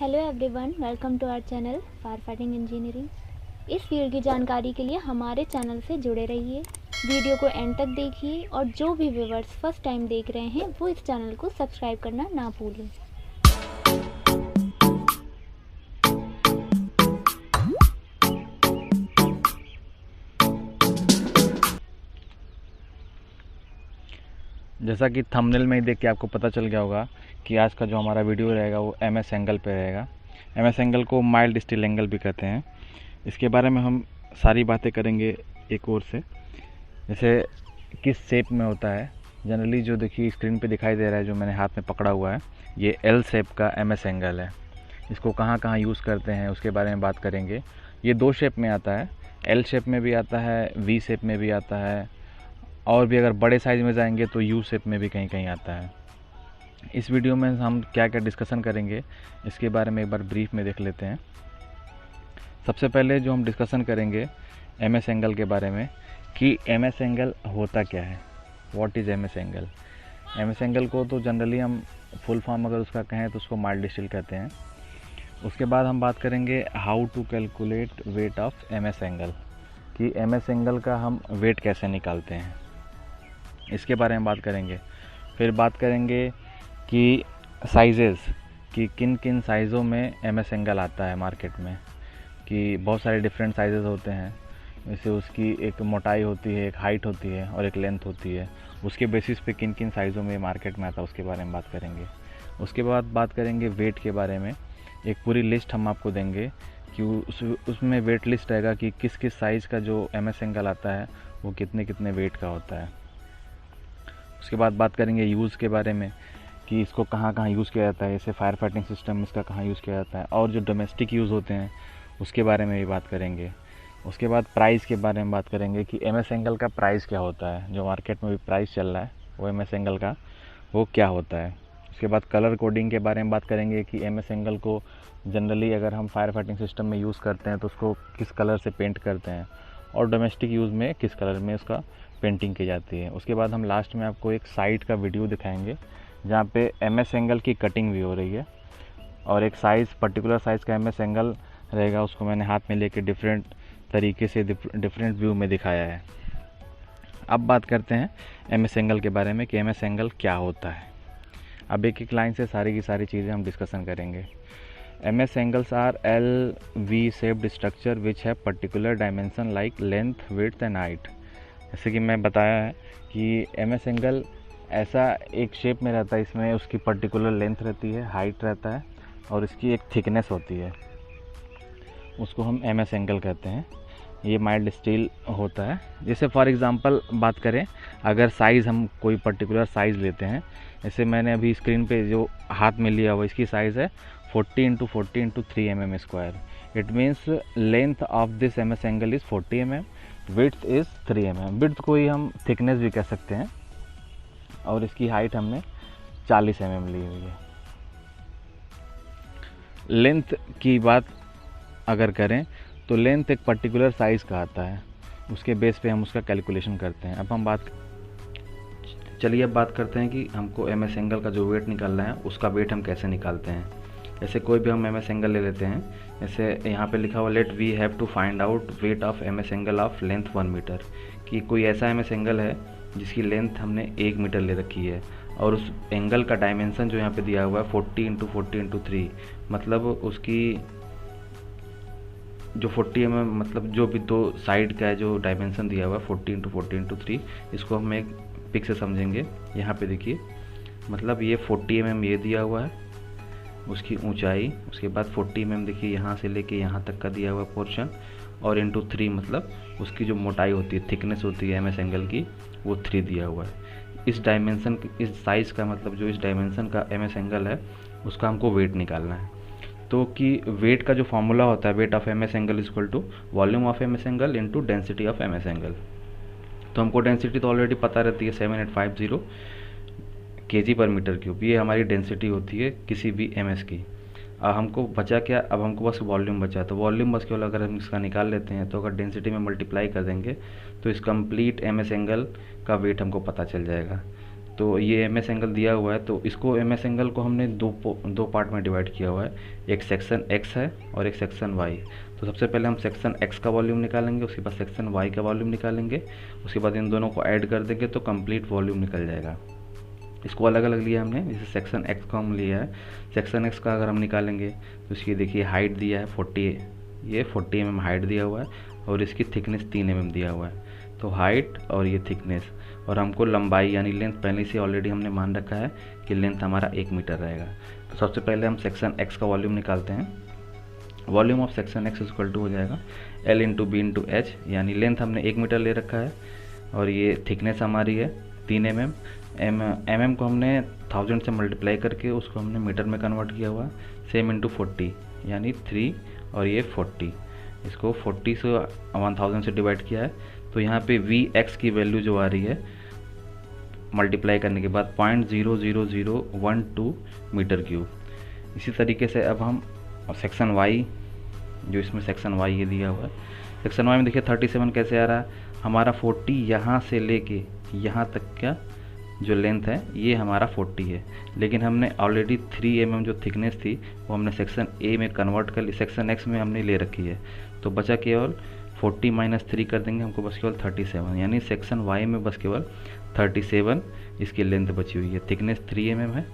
Hello everyone, welcome to our channel fire fighting engineering. इस field की जानकारी के लिए हमारे चैनल से जुड़े रहिए। वीडियो को एंड तक देखिए और जो भी व्यूअर्स फर्स्ट टाइम देख रहे हैं वो इस चैनल को सब्सक्राइब करना ना भूलें। जैसा कि थंबनेल में ही देख के आपको पता चल गया होगा कि आज का जो हमारा वीडियो रहेगा वो MS एंगल पे रहेगा। MS एंगल को माइल्ड स्टील एंगल भी कहते हैं। इसके बारे में हम सारी बातें करेंगे एक और से, जैसे किस शेप में होता है। जनरली जो देखिए स्क्रीन पे दिखाई दे रहा है, जो मैंने हाथ में पकड़ा हुआ है, ये L शेप का MS एंगल है। इसको कहाँ कहाँ यूज़ करते हैं उसके बारे में बात करेंगे। ये दो शेप में आता है, L शेप में भी आता है, V शेप में भी आता है, और भी अगर बड़े साइज़ में जाएंगे तो U शेप में भी कहीं कहीं आता है। इस वीडियो में हम क्या क्या डिस्कशन करेंगे इसके बारे में एक बार ब्रीफ में देख लेते हैं। सबसे पहले जो हम डिस्कशन करेंगे MS एंगल के बारे में कि MS एंगल होता क्या है, what is MS angle. MS angle को तो जनरली हम फुल फॉर्म अगर उसका कहें तो उसको माइल्ड स्टील कहते हैं। उसके बाद हम बात करेंगे how to calculate weight of MS angle, कि MS एंगल का हम वेट कैसे निकालते हैं, इसके बारे में बात करेंगे। फिर बात करेंगे कि साइजेस, कि किन किन साइज़ों में MS एंगल आता है मार्केट में, कि बहुत सारे डिफरेंट साइजेस होते हैं। जैसे उसकी एक मोटाई होती है, एक हाइट होती है और एक लेंथ होती है। उसके बेसिस पे किन किन साइज़ों में मार्केट में आता है उसके बारे में बात करेंगे। उसके बाद बात करेंगे वेट के बारे में। एक पूरी लिस्ट हम आपको देंगे कि उसमें वेट लिस्ट रहेगा कि किस किस साइज़ का जो MS एंगल आता है वो कितने कितने वेट का होता है। उसके बाद बात करेंगे यूज़ के बारे में कि इसको कहाँ कहाँ यूज़ किया जाता है, जैसे फायर फाइटिंग सिस्टम में इसका कहाँ यूज़ किया जाता है, और जो डोमेस्टिक यूज़ होते हैं उसके बारे में भी बात करेंगे। उसके बाद प्राइस के बारे में बात करेंगे कि MS एंगल का प्राइस क्या होता है, जो मार्केट में भी प्राइस चल रहा है वो MS एंगल का वो क्या होता है। उसके बाद कलर कोडिंग के बारे में बात करेंगे कि MS एंगल को जनरली अगर हम फायर फाइटिंग सिस्टम में यूज़ करते हैं तो उसको किस कलर से पेंट करते हैं, और डोमेस्टिक यूज़ में किस कलर में उसका पेंटिंग की जाती है। उसके बाद हम लास्ट में आपको एक साइट का वीडियो दिखाएंगे जहाँ पे MS एंगल की कटिंग भी हो रही है, और एक साइज़ पर्टिकुलर साइज़ का MS एंगल रहेगा, उसको मैंने हाथ में लेके डिफरेंट तरीके से डिफरेंट व्यू में दिखाया है। अब बात करते हैं MS एंगल के बारे में कि MS एंगल क्या होता है। अब एक एक लाइन से सारी की सारी चीज़ें हम डिस्कशन करेंगे। MS angles are LV shaped structure which have particular dimension like length, width and height। जैसे कि मैं बताया है कि MS एंगल ऐसा एक शेप में रहता है, इसमें उसकी पर्टिकुलर लेंथ रहती है, हाइट रहता है और इसकी एक थिकनेस होती है, उसको हम MS एंगल कहते हैं। ये माइल्ड स्टील होता है। जैसे फॉर एग्ज़ाम्पल बात करें, अगर साइज़ हम कोई पर्टिकुलर साइज़ लेते हैं, जैसे मैंने अभी स्क्रीन पे जो हाथ में लिया हुआ इसकी साइज़ है 40x40x3 mm square. It means length of this MS angle is 40 mm, width is 3 mm। Width को ही हम थिकनेस भी कह सकते हैं, और इसकी हाइट हमने 40 mm ली हुई है। लेंथ की बात अगर करें तो लेंथ एक पर्टिकुलर साइज़ का आता है, उसके बेस पे हम उसका कैलकुलेशन करते हैं। अब बात करते हैं कि हमको MS एंगल का जो वेट निकालना है उसका वेट हम कैसे निकालते हैं। जैसे कोई भी हम MS एंगल ले लेते हैं, जैसे यहाँ पे लिखा हुआ let we have to find out weight of MS angle of length 1 metre, कि कोई ऐसा MS एंगल है जिसकी लेंथ हमने 1 मीटर ले रखी है, और उस एंगल का डायमेंशन जो यहाँ पे दिया हुआ है 40x40x3, मतलब उसकी जो 40 mm, मतलब जो भी दो साइड का है जो डायमेंशन दिया हुआ है 40x40x3, इसको हम एक पिक से समझेंगे। यहाँ पे देखिए, मतलब ये 40 mm ये दिया हुआ है, उसकी ऊंचाई, उसके बाद 40 mm देखिए यहाँ से लेके यहाँ तक का दिया हुआ पोर्शन, और इंटू 3 मतलब उसकी जो मोटाई होती है, थिकनेस होती है MS एंगल की, वो 3 दिया हुआ है। इस डायमेंशन, इस साइज़ का मतलब जो इस डायमेंशन का MS एंगल है उसका हमको वेट निकालना है। तो कि वेट का जो फॉर्मूला होता है, weight of MS angle is equal to volume of MS angle into density of MS angle. तो हमको डेंसिटी तो ऑलरेडी पता रहती है 7850 kg पर मीटर क्यूब, ये हमारी डेंसिटी होती है किसी भी MS की। अब हमको बचा क्या, अब हमको बस वॉल्यूम बचा, तो वॉल्यूम बस केवल अगर हम इसका निकाल लेते हैं तो अगर डेंसिटी में मल्टीप्लाई कर देंगे तो इस कंप्लीट MS एंगल का वेट हमको पता चल जाएगा। तो ये एम एस एंगल दिया हुआ है, तो इसको एम एस एंगल को हमने दो पार्ट में डिवाइड किया हुआ है। एक सेक्शन एक्स है और एक सेक्शन वाई। तो सबसे पहले हम सेक्शन एक्स का वॉल्यूम निकालेंगे, उसके बाद सेक्शन वाई का वॉल्यूम निकालेंगे, उसके बाद इन दोनों को ऐड कर देंगे तो कंप्लीट वॉल्यूम निकल जाएगा। इसको अलग अलग लिया हमने, जैसे सेक्शन एक्स को हम लिया है। सेक्शन एक्स का अगर हम निकालेंगे तो इसकी देखिए हाइट दिया है 40, ये 40 mm हाइट दिया हुआ है और इसकी थिकनेस 3 mm दिया हुआ है। तो हाइट और ये थिकनेस, और हमको लंबाई यानी लेंथ पहले से ऑलरेडी हमने मान रखा है कि लेंथ हमारा 1 मीटर रहेगा। तो सबसे पहले हम सेक्शन एक्स का वॉल्यूम निकालते हैं। Volume of section X equal to हो जाएगा L into B into H, यानी लेंथ हमने 1 मीटर ले रखा है और ये थिकनेस हमारी है 3 mm। mm को हमने 1000 से मल्टीप्लाई करके उसको हमने मीटर में कन्वर्ट किया हुआ है। सेम इंटू 40 यानी 3 और ये 40, इसको 40 से 1000 से डिवाइड किया है। तो यहाँ पे Vx की वैल्यू जो आ रही है मल्टीप्लाई करने के बाद 0.00012 मीटर क्यूब। इसी तरीके से अब हम सेक्शन y, जो इसमें सेक्शन y ये दिया हुआ है, सेक्शन y में देखिए 37 कैसे आ रहा है, हमारा 40 यहाँ से लेके यहाँ तक का जो लेंथ है ये हमारा 40 है, लेकिन हमने ऑलरेडी 3 mm जो थिकनेस थी वो हमने सेक्शन ए में कन्वर्ट कर ली, सेक्शन एक्स में हमने ले रखी है। तो बचा केवल 40 माइनस 3 कर देंगे, हमको बस केवल 37, यानी सेक्शन वाई में बस केवल 37 इसकी लेंथ बची हुई है। थिकनेस 3 mm है,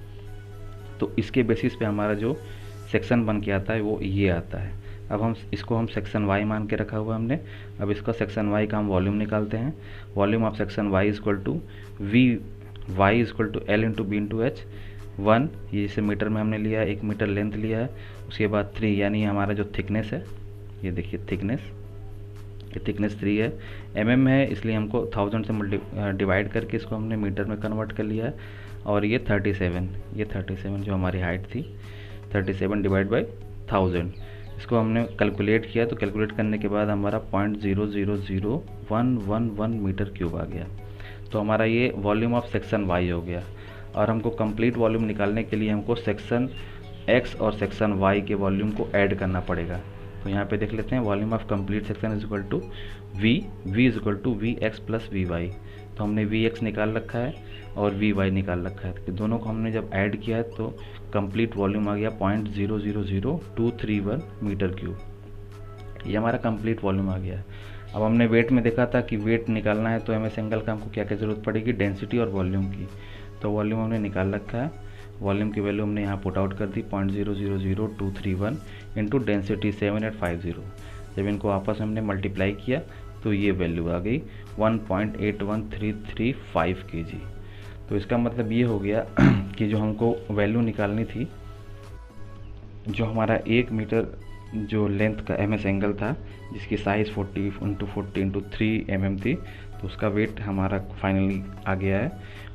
तो इसके बेसिस पे हमारा जो सेक्शन बन के आता है वो ये आता है। अब हम इसको हम सेक्शन वाई मान के रखा हुआ हमने। अब इसका सेक्शन वाई का हम वॉल्यूम निकालते हैं। Volume of section Y equal to Y equal to L into B into H. 1 ये जैसे मीटर में हमने लिया है, 1 मीटर लेंथ लिया है, उसके बाद 3 यानी हमारा जो थिकनेस है, ये देखिए थिकनेस, ये थिकनेस 3 है। mm है इसलिए हमको 1000 से डिवाइड करके इसको हमने मीटर में कन्वर्ट कर लिया है। और ये 37 जो हमारी हाइट थी, 37 डिवाइड बाई 1000, इसको हमने कैलकुलेट किया। तो कैलकुलेट करने के बाद हमारा 0.000111 मीटर क्यूब आ गया। तो हमारा ये वॉल्यूम ऑफ सेक्शन वाई हो गया। और हमको कंप्लीट वॉल्यूम निकालने के लिए हमको सेक्शन एक्स और सेक्शन वाई के वॉल्यूम को ऐड करना पड़ेगा। तो यहाँ पे देख लेते हैं, volume of complete section is equal to V is equal to V X plus V Y. तो हमने वी एक्स निकाल रखा है और वी वाई निकाल रखा है, तो दोनों को हमने जब ऐड किया है तो कंप्लीट वॉल्यूम आ गया 0.000231 मीटर क्यूब। ये हमारा कंप्लीट वॉल्यूम आ गया। अब हमने वेट में देखा था कि वेट निकालना है तो एम एस एंगल का हमको क्या क्या ज़रूरत पड़ेगी, डेंसिटी और वॉल्यूम की। तो वॉल्यूम हमने निकाल रखा है, वॉल्यूम की वैल्यू हमने यहाँ पुट आउट कर दी 0.000231 इंटू डेंसिटी 7850। जब इनको आपस में हमने मल्टीप्लाई किया तो ये वैल्यू आ गई 1.81335 kg। तो इसका मतलब ये हो गया कि जो हमको वैल्यू निकालनी थी, जो हमारा 1 मीटर जो लेंथ का एम एस एंगल था जिसकी साइज़ 40 × 40 × 3 mm थी, तो उसका वेट हमारा फाइनली आ गया है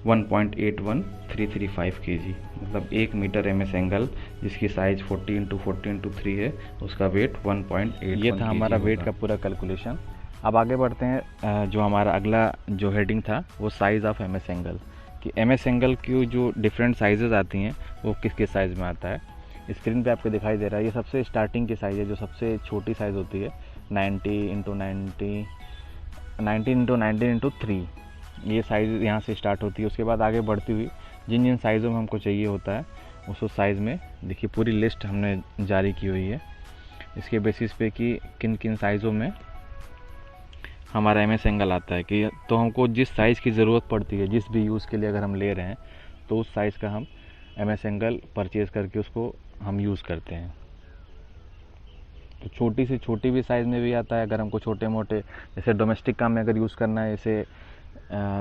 1.81335 kg। मतलब 1 मीटर एम एस एंगल जिसकी साइज़ 40 × 40 × 3 है, उसका वेट 1.8। ये था हमारा वेट का पूरा कैलकुलेशन। अब आगे बढ़ते हैं, जो हमारा अगला जो हेडिंग था वो size of M S angle, कि एम एस एंगल की जो डिफरेंट साइजेज़ आती हैं वो किस किस साइज़ में आता है। स्क्रीन पे आपको दिखाई दे रहा है, ये सबसे स्टार्टिंग की साइज़ है, जो सबसे छोटी साइज़ होती है 19 × 19 × 3। ये साइज़ यहाँ से स्टार्ट होती है। उसके बाद आगे बढ़ती हुई जिन जिन साइज़ों में हमको चाहिए होता है उस साइज़ में देखिए पूरी लिस्ट हमने जारी की हुई है, इसके बेसिस पे कि किन किन साइज़ों में हमारा एम एस एंगल आता है। कि तो हमको जिस साइज़ की ज़रूरत पड़ती है, जिस भी यूज़ के लिए अगर हम ले रहे हैं, तो उस साइज़ का हम एम एस एंगल परचेज़ करके उसको हम यूज़ करते हैं। तो छोटी से छोटी भी साइज़ में भी आता है। अगर हमको छोटे मोटे जैसे डोमेस्टिक काम में अगर यूज़ करना है, जैसे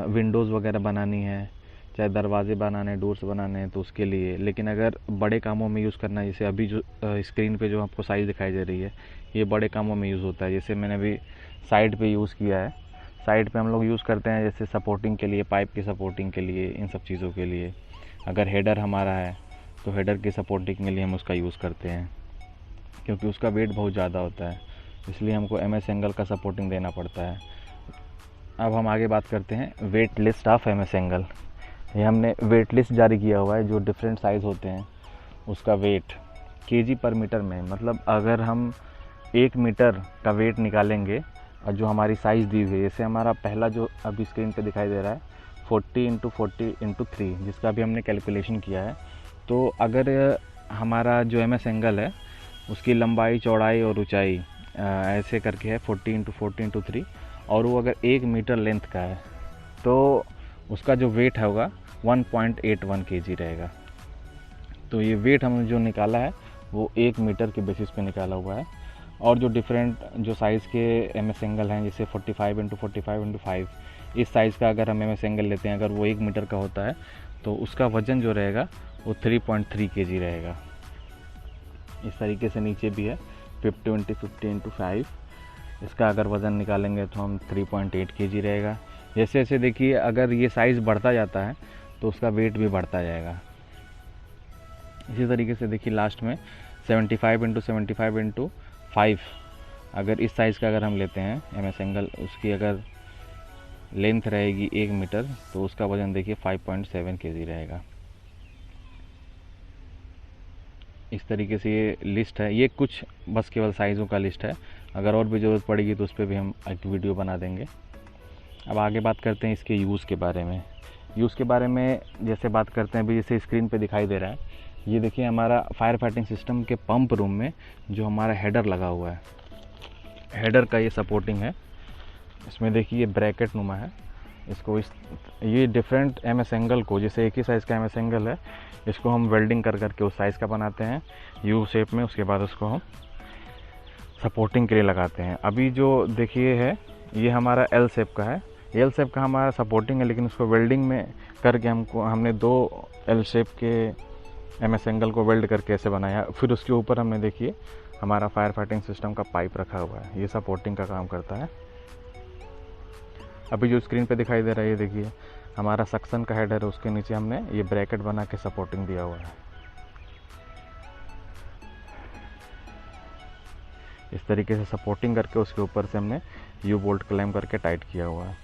विंडोज़ वगैरह बनानी है, चाहे दरवाजे बनाने, डोर्स बनाने हैं, तो उसके लिए। लेकिन अगर बड़े कामों में यूज़ करना है, जैसे अभी जो स्क्रीन पे जो आपको साइज़ दिखाई दे रही है, ये बड़े कामों में यूज़ होता है। जैसे मैंने अभी साइड पे यूज़ किया है, साइड पे हम लोग यूज़ करते हैं जैसे सपोर्टिंग के लिए, पाइप की सपोर्टिंग के लिए, इन सब चीज़ों के लिए। अगर हेडर हमारा है तो हेडर की सपोर्टिंग के लिए हम उसका यूज़ करते हैं, क्योंकि उसका वेट बहुत ज़्यादा होता है, इसलिए हमको एम एस एंगल का सपोर्टिंग देना पड़ता है। अब हम आगे बात करते हैं weight list of M S angle. ये हमने वेट लिस्ट जारी किया हुआ है, जो डिफरेंट साइज़ होते हैं उसका वेट केजी पर मीटर में। मतलब अगर हम 1 मीटर का वेट निकालेंगे और जो हमारी साइज़ दी हुई है, जैसे हमारा पहला जो अभी स्क्रीन पे दिखाई दे रहा है 40x40x3, जिसका भी हमने कैलकुलेशन किया है। तो अगर हमारा जो MS एंगल है उसकी लंबाई, चौड़ाई और ऊंचाई ऐसे करके है 40x40x3, और वो अगर 1 मीटर लेंथ का है तो उसका जो वेट होगा 1.81 kg रहेगा। तो ये वेट हमने जो निकाला है वो 1 मीटर के बेसिस पे निकाला हुआ है। और जो डिफरेंट जो साइज़ के MS एंगल हैं, जैसे 45x45x5, इस साइज़ का अगर हम MS एंगल लेते हैं, अगर वो 1 मीटर का होता है तो उसका वज़न जो रहेगा वो 3.3 kg रहेगा। इस तरीके से नीचे भी है 50x50x5, इसका अगर वज़न निकालेंगे तो हम 3.8 kg रहेगा। जैसे जैसे देखिए अगर ये साइज़ बढ़ता जाता है तो उसका वेट भी बढ़ता जाएगा। इसी तरीके से देखिए लास्ट में 75x75x5, अगर इस साइज़ का अगर हम लेते हैं MS एंगल, उसकी अगर लेंथ रहेगी 1 मीटर तो उसका वज़न देखिए 5.7 kg रहेगा। इस तरीके से ये लिस्ट है। ये कुछ बस केवल साइज़ों का लिस्ट है, अगर और भी ज़रूरत पड़ेगी तो उस पर भी हम एक वीडियो बना देंगे। अब आगे बात करते हैं इसके यूज़ के बारे में। यूज़ के बारे में जैसे बात करते हैं, अभी जैसे स्क्रीन पे दिखाई दे रहा है, ये देखिए हमारा फायर फाइटिंग सिस्टम के पंप रूम में जो हमारा हेडर लगा हुआ है, हेडर का ये सपोर्टिंग है। इसमें देखिए ये ब्रैकेट नुमा है। इसको ये डिफरेंट MS एंगल को, जैसे एक ही साइज़ का MS एंगल है, इसको हम वेल्डिंग कर करके उस साइज़ का बनाते हैं U शेप में। उसके बाद उसको हम सपोर्टिंग के लिए लगाते हैं। अभी जो देखिए है ये हमारा L शेप का है। L शेप का हमारा सपोर्टिंग है, लेकिन उसको वेल्डिंग में करके हमने 2 L शेप के MS एंगल को वेल्ड करके ऐसे बनाया। फिर उसके ऊपर हमने देखिए हमारा फायर फाइटिंग सिस्टम का पाइप रखा हुआ है, ये सपोर्टिंग का काम करता है। अभी जो स्क्रीन पे दिखाई दे रहा है ये देखिए हमारा सक्शन का हेडर है, उसके नीचे हमने ये ब्रैकेट बना के सपोर्टिंग दिया हुआ है। इस तरीके से सपोर्टिंग करके उसके ऊपर से हमने U बोल्ट क्लैम्प करके टाइट किया हुआ है।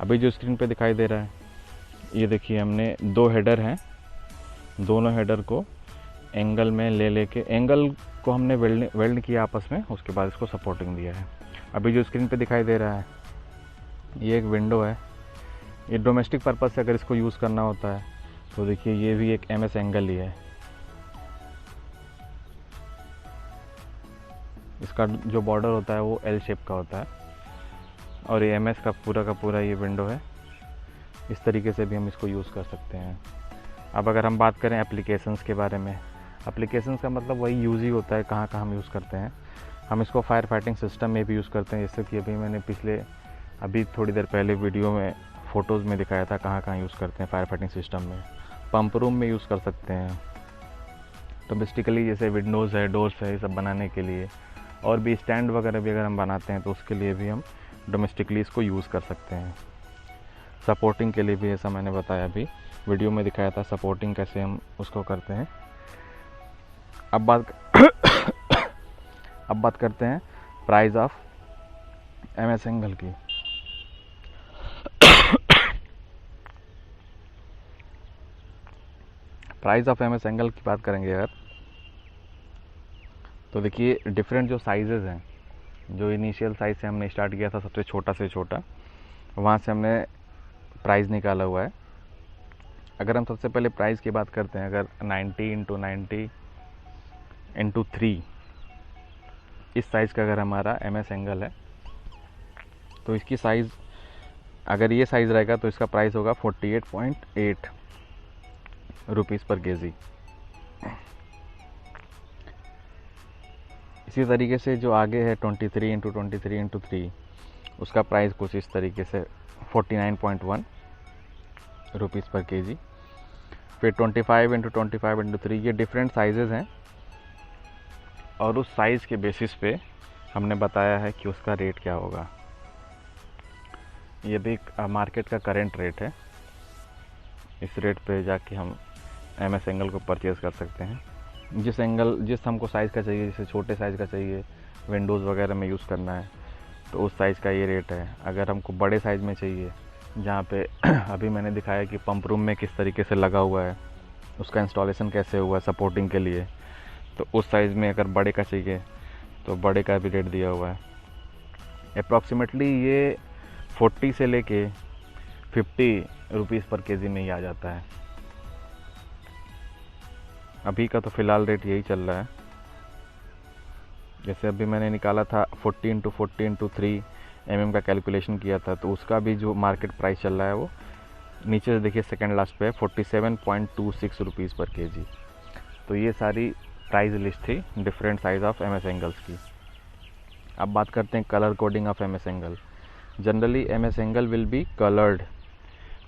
अभी जो स्क्रीन पे दिखाई दे रहा है ये देखिए हमने 2 हेडर हैं, दोनों हेडर को एंगल में लेके एंगल को हमने वेल्ड किया आपस में, उसके बाद इसको सपोर्टिंग दिया है। अभी जो स्क्रीन पे दिखाई दे रहा है ये एक विंडो है। ये डोमेस्टिक पर्पज़ से अगर इसको यूज़ करना होता है तो देखिए ये भी एक MS एंगल ही है। इसका जो बॉर्डर होता है वो L शेप का होता है, और ये MS का पूरा ये विंडो है। इस तरीके से भी हम इसको यूज़ कर सकते हैं। अब अगर हम बात करें एप्लीकेशंस के बारे में, एप्लीकेशंस का मतलब वही यूज़ ही होता है, कहाँ कहाँ हम यूज़ करते हैं। हम इसको फायर फाइटिंग सिस्टम में भी यूज़ करते हैं, जैसे कि अभी मैंने अभी थोड़ी देर पहले वीडियो में फ़ोटोज़ में दिखाया था कहाँ कहाँ यूज़ करते हैं फायर फाइटिंग सिस्टम में। पंप रूम में यूज़ कर सकते हैं, डोमेस्टिकली जैसे विंडोज़ है, डोर्स है, ये सब बनाने के लिए, और भी स्टैंड वगैरह भी अगर हम बनाते हैं तो उसके लिए भी हम डोमेस्टिकली इसको यूज़ कर सकते हैं। सपोर्टिंग के लिए भी ऐसा मैंने बताया, अभी वीडियो में दिखाया था सपोर्टिंग कैसे हम उसको करते हैं। अब बात करते हैं प्राइस ऑफ MS एंगल की। प्राइस ऑफ MS एंगल की बात करेंगे अगर, तो देखिए डिफरेंट जो साइजेस हैं, जो इनिशियल साइज से हमने स्टार्ट किया था सबसे छोटा से छोटा, वहाँ से हमने प्राइस निकाला हुआ है। अगर हम सबसे पहले प्राइस की बात करते हैं, अगर 90x90x3 इस साइज़ का अगर हमारा MS एंगल है तो इसकी साइज़, अगर ये साइज़ रहेगा तो इसका प्राइस होगा 48.8 रुपीज़ पर kg। इसी तरीके से जो आगे है 23x23x3, उसका प्राइस कुछ इस तरीके से 49.1 रुपीज़ पर kg। फिर 25x25x3, ये डिफरेंट साइजेज़ हैं, और उस साइज़ के बेसिस पे हमने बताया है कि उसका रेट क्या होगा। ये भी मार्केट का करंट रेट है, इस रेट पे जाके हम MS एंगल को परचेज़ कर सकते हैं। जिस हमको साइज़ का चाहिए, जैसे छोटे साइज़ का चाहिए, विंडोज़ वगैरह में यूज़ करना है तो उस साइज़ का ये रेट है। अगर हमको बड़े साइज़ में चाहिए, जहाँ पे अभी मैंने दिखाया कि पंप रूम में किस तरीके से लगा हुआ है, उसका इंस्टॉलेशन कैसे हुआ है सपोर्टिंग के लिए, तो उस साइज़ में अगर बड़े का चाहिए तो बड़े का भी रेट दिया हुआ है। अप्रॉक्सीमेटली ये 40 से लेके 50 रुपीज़ पर केजी में ही आ जाता है। अभी का तो फ़िलहाल रेट यही चल रहा है। जैसे अभी मैंने निकाला था 40 × 40 × 3 mm का कैलकुलेशन किया था, तो उसका भी जो मार्केट प्राइस चल रहा है वो नीचे से देखिए सेकंड लास्ट पे है 47.26 रुपीज़ पर केजी। तो ये सारी प्राइस लिस्ट थी different size of MS angles की। अब बात करते हैं colour coding of MS angle. Generally MS angle will be coloured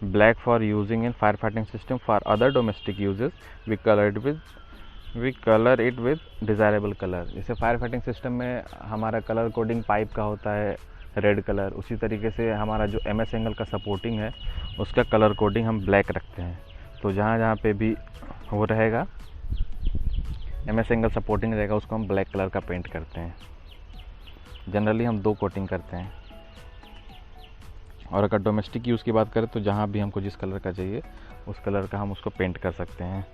black for using in firefighting system. For other domestic uses we color it with desirable color. जैसे fire fighting system में हमारा colour coding pipe का होता है red colour, उसी तरीके से हमारा जो MS एंगल का सपोर्टिंग है उसका कलर कोडिंग हम ब्लैक रखते हैं। तो जहाँ जहाँ पे भी वो रहेगा MS एंगल सपोर्टिंग रहेगा उसको हम ब्लैक कलर का पेंट करते हैं। जनरली हम 2 कोटिंग करते हैं। और अगर डोमेस्टिक यूज़ की बात करें तो जहाँ भी हमको जिस कलर का चाहिए उस कलर का हम उसको पेंट कर सकते हैं।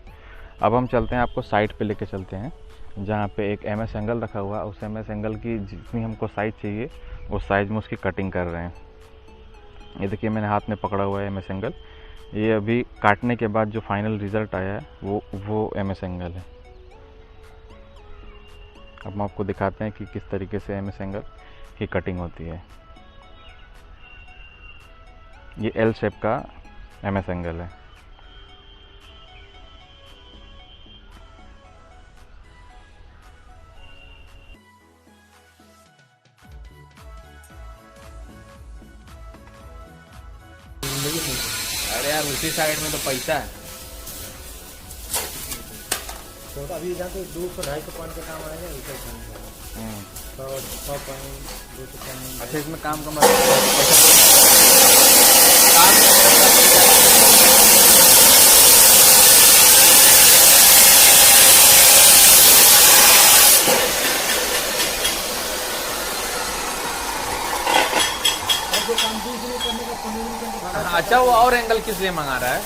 अब हम चलते हैं, आपको साइड पे लेके चलते हैं जहाँ पे एक MS एंगल रखा हुआ है। उस MS एंगल की जितनी हमको साइज़ चाहिए उस साइज़ में उसकी कटिंग कर रहे हैं। ये देखिए मैंने हाथ में पकड़ा हुआ है MS एंगल। ये अभी काटने के बाद जो फाइनल रिज़ल्ट आया है वो MS एंगल है। अब हम आपको दिखाते हैं कि किस तरीके से MS एंगल की कटिंग होती है। ये L शेप का MS एंगल है। अरे यार उसी साइड में तो पैसा है। तो अभी जहाँ तो 200-250 पाउंड का काम आएगा उसे 100 पाउंड 200 पाउंड। अच्छा इसमें काम का मतलब जो काम दूसरे करने का 15 मिनट का भाड़ा। अच्छा वो और एंगल किस लिए मंगा रहा है?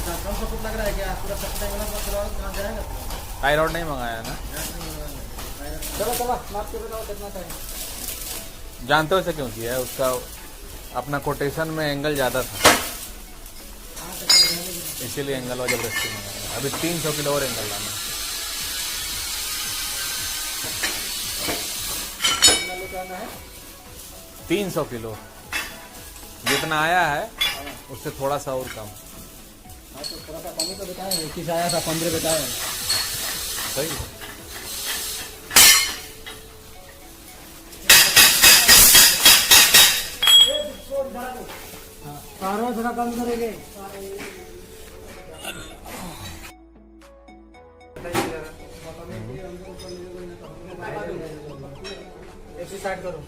कम से कम लग रहा है क्या पूरा सस्ता वाला कहाँ जाएगा? टाइरॉड नहीं मंगाया ना? चलो नाप के बताओ कितना चाहिए। जानते हो इसे क्यों किया है? उसका अपना कोटेशन में एंगल ज़्यादा था, इसीलिए एंगल वाला जबरदस्ती मंगाया। अभी 300 किलो और एंगल लाना है। 300 किलो जितना आया है उससे थोड़ा सा और कम। हाँ तो थोड़ा सा कम ही तो बताए, 21 आया था 15 बताए। सही है। हाँ थोड़ा कम करेंगे। ऐसी साइड करो।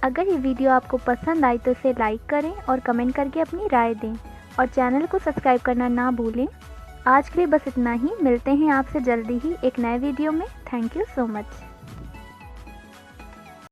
अगर ये वीडियो आपको पसंद आई तो इसे लाइक करें और कमेंट करके अपनी राय दें और चैनल को सब्सक्राइब करना ना भूलें। आज के लिए बस इतना ही, मिलते हैं आपसे जल्दी ही एक नए वीडियो में। Thank you so much.